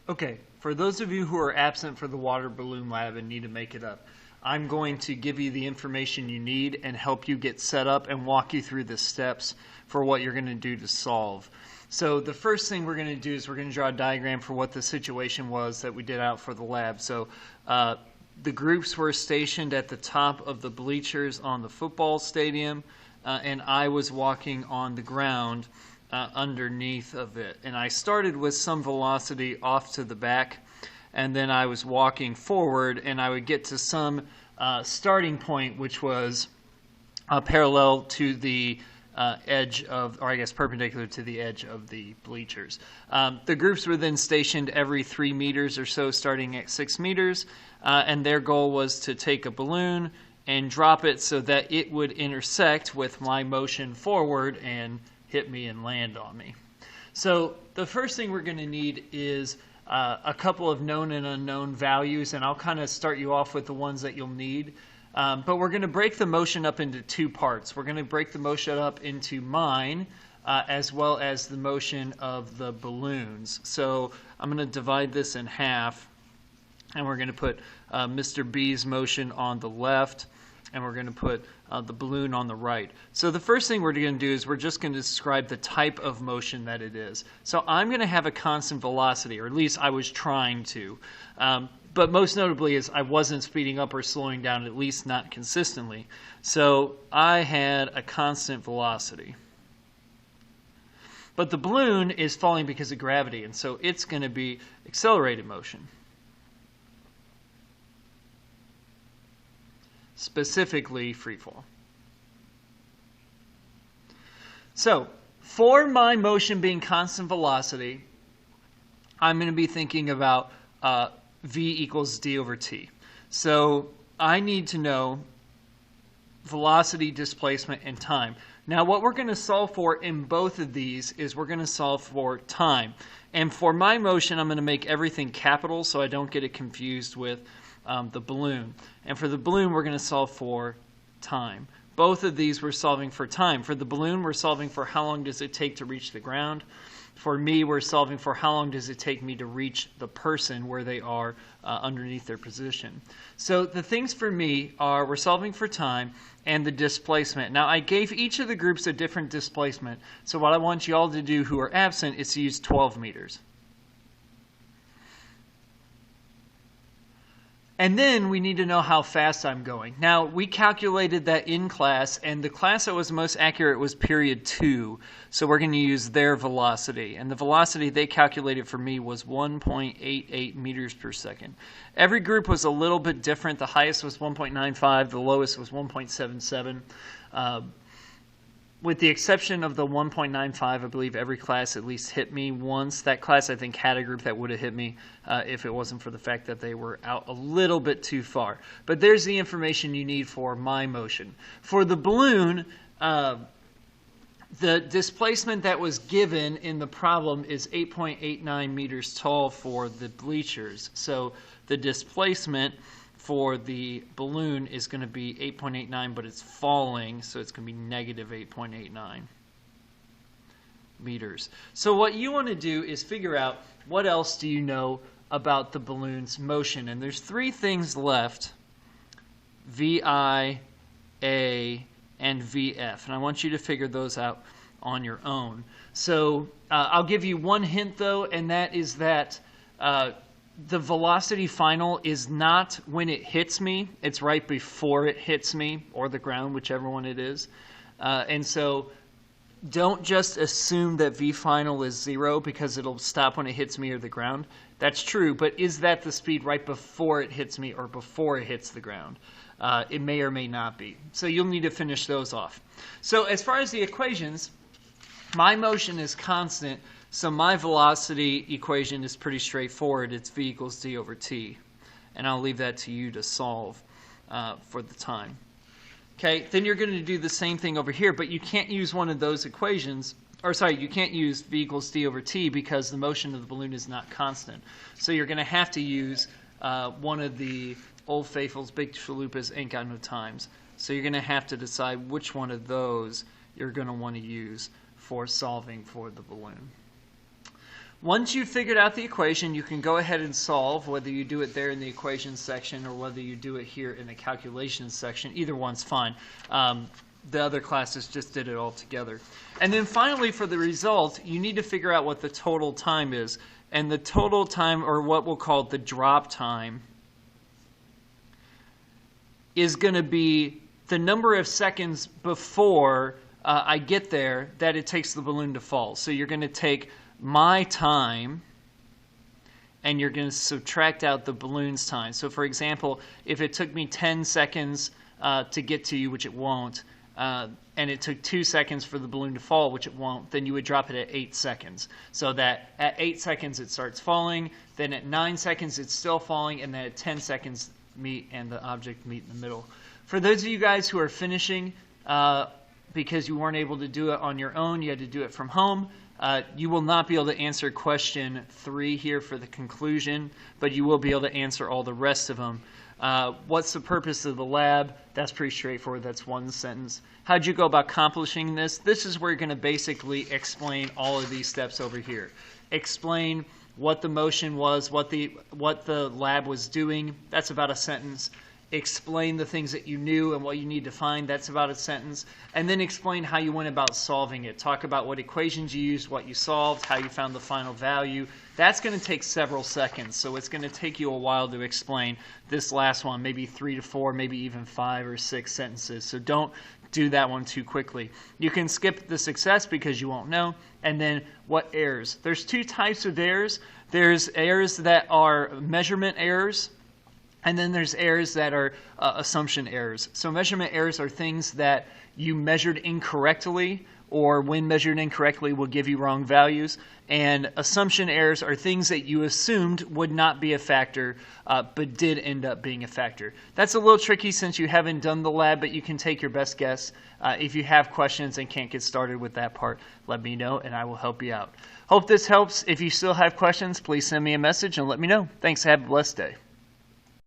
Okay, for those of you who are absent for the water balloon lab and need to make it up, I'm going to give you the information you need and help you get set up and walk you through the steps for what you're going to do to solve. So the first thing we're going to do is we're going to draw a diagram for what the situation was that we did out for the lab. So the groups were stationed at the top of the bleachers on the football stadium, and I was walking on the ground underneath of it. And I started with some velocity off to the back, and then I was walking forward, and I would get to some starting point which was parallel to the edge of, or I guess perpendicular to the edge of the bleachers. The groups were then stationed every 3 meters or so, starting at 6 meters, and their goal was to take a balloon and drop it so that it would intersect with my motion forward and hit me and land on me. So the first thing we're going to need is a couple of known and unknown values, and I'll kind of start you off with the ones that you'll need. But we're going to break the motion up into 2 parts. We're going to break the motion up into mine as well as the motion of the balloons. So I'm going to divide this in half, and we're going to put Mr. B's motion on the left, and we're going to put the balloon on the right. So the first thing we're going to do is we're just going to describe the type of motion that it is. So I'm going to have a constant velocity, or at least I was trying to. But most notably is I wasn't speeding up or slowing down, at least not consistently. So I had a constant velocity. But the balloon is falling because of gravity, and so it's going to be accelerated motion. Specifically free fall. So for my motion being constant velocity, I'm going to be thinking about V equals d over t. So I need to know velocity, displacement, and time. Now what we're going to solve for in both of these is we're going to solve for time. And for my motion, I'm going to make everything capital so I don't get it confused with the balloon. And for the balloon, we're going to solve for time. Both of these we're solving for time. For the balloon, we're solving for how long does it take to reach the ground. For me, we're solving for how long does it take me to reach the person where they are underneath their position. So the things for me are we're solving for time and the displacement. Now, I gave each of the groups a different displacement. So what I want you all to do who are absent is to use 12 meters. And then we need to know how fast I'm going. Now, we calculated that in class, and the class that was most accurate was period 2. So we're going to use their velocity. And the velocity they calculated for me was 1.88 meters per second. Every group was a little bit different. The highest was 1.95. The lowest was 1.77. With the exception of the 1.95, I believe every class at least hit me once. That class, I think, had a group that would have hit me if it wasn't for the fact that they were out a little bit too far. But there's the information you need for my motion. For the balloon, the displacement that was given in the problem is 8.89 meters tall for the bleachers. So the displacement for the balloon is going to be 8.89, but it's falling, so it's going to be negative 8.89 meters. So what you want to do is figure out what else do you know about the balloon's motion. And there's 3 things left, VI, A, and VF. And I want you to figure those out on your own. So I'll give you one hint, though, and that is that the velocity final is not when it hits me. It's right before it hits me, or the ground, whichever one it is. And so don't just assume that V final is 0 because it'll stop when it hits me or the ground. That's true, but is that the speed right before it hits me or before it hits the ground? It may or may not be. So you'll need to finish those off. So as far as the equations, my motion is constant. So my velocity equation is pretty straightforward. It's V equals d over t. And I'll leave that to you to solve for the time. Okay, then you're going to do the same thing over here, but you can't use one of those equations. Or sorry, you can't use V equals d over t because the motion of the balloon is not constant. So you're going to have to use one of the Old Faithfuls, Big Chalupas, Ain't Got No Times. So you're going to have to decide which one of those you're going to want to use for solving for the balloon. Once you've figured out the equation, you can go ahead and solve, whether you do it there in the equations section or whether you do it here in the calculations section. Either one's fine. The other classes just did it all together. And then finally, for the result, you need to figure out what the total time is. And the total time, or what we'll call the drop time, is going to be the number of seconds before I get there that it takes the balloon to fall. So you're going to take my time and you're going to subtract out the balloon's time. So for example, if it took me 10 seconds to get to you, which it won't, and it took 2 seconds for the balloon to fall, which it won't, then you would drop it at 8 seconds. So that at 8 seconds it starts falling, then at 9 seconds it's still falling, and then at 10 seconds meet and the object meet in the middle. For those of you guys who are finishing because you weren't able to do it on your own, you had to do it from home, you will not be able to answer question 3 here for the conclusion, but you will be able to answer all the rest of them. What's the purpose of the lab? That's pretty straightforward. That's one sentence. How'd you go about accomplishing this? This is where you're going to basically explain all of these steps over here. Explain what the motion was, what the lab was doing. That's about a sentence. Explain the things that you knew and what you need to find. That's about a sentence. And then explain how you went about solving it. Talk about what equations you used, what you solved, how you found the final value. That's going to take several seconds, so it's going to take you a while to explain this last one, maybe 3 to 4, maybe even 5 or 6 sentences. So don't do that one too quickly. You can skip the success because you won't know. And then what errors? There's 2 types of errors. There's errors that are measurement errors, and then there's errors that are assumption errors. So measurement errors are things that you measured incorrectly, or when measured incorrectly will give you wrong values. And assumption errors are things that you assumed would not be a factor, but did end up being a factor. That's a little tricky since you haven't done the lab, but you can take your best guess. If you have questions and can't get started with that part, let me know and I will help you out. Hope this helps. If you still have questions, please send me a message and let me know. Thanks. Have a blessed day.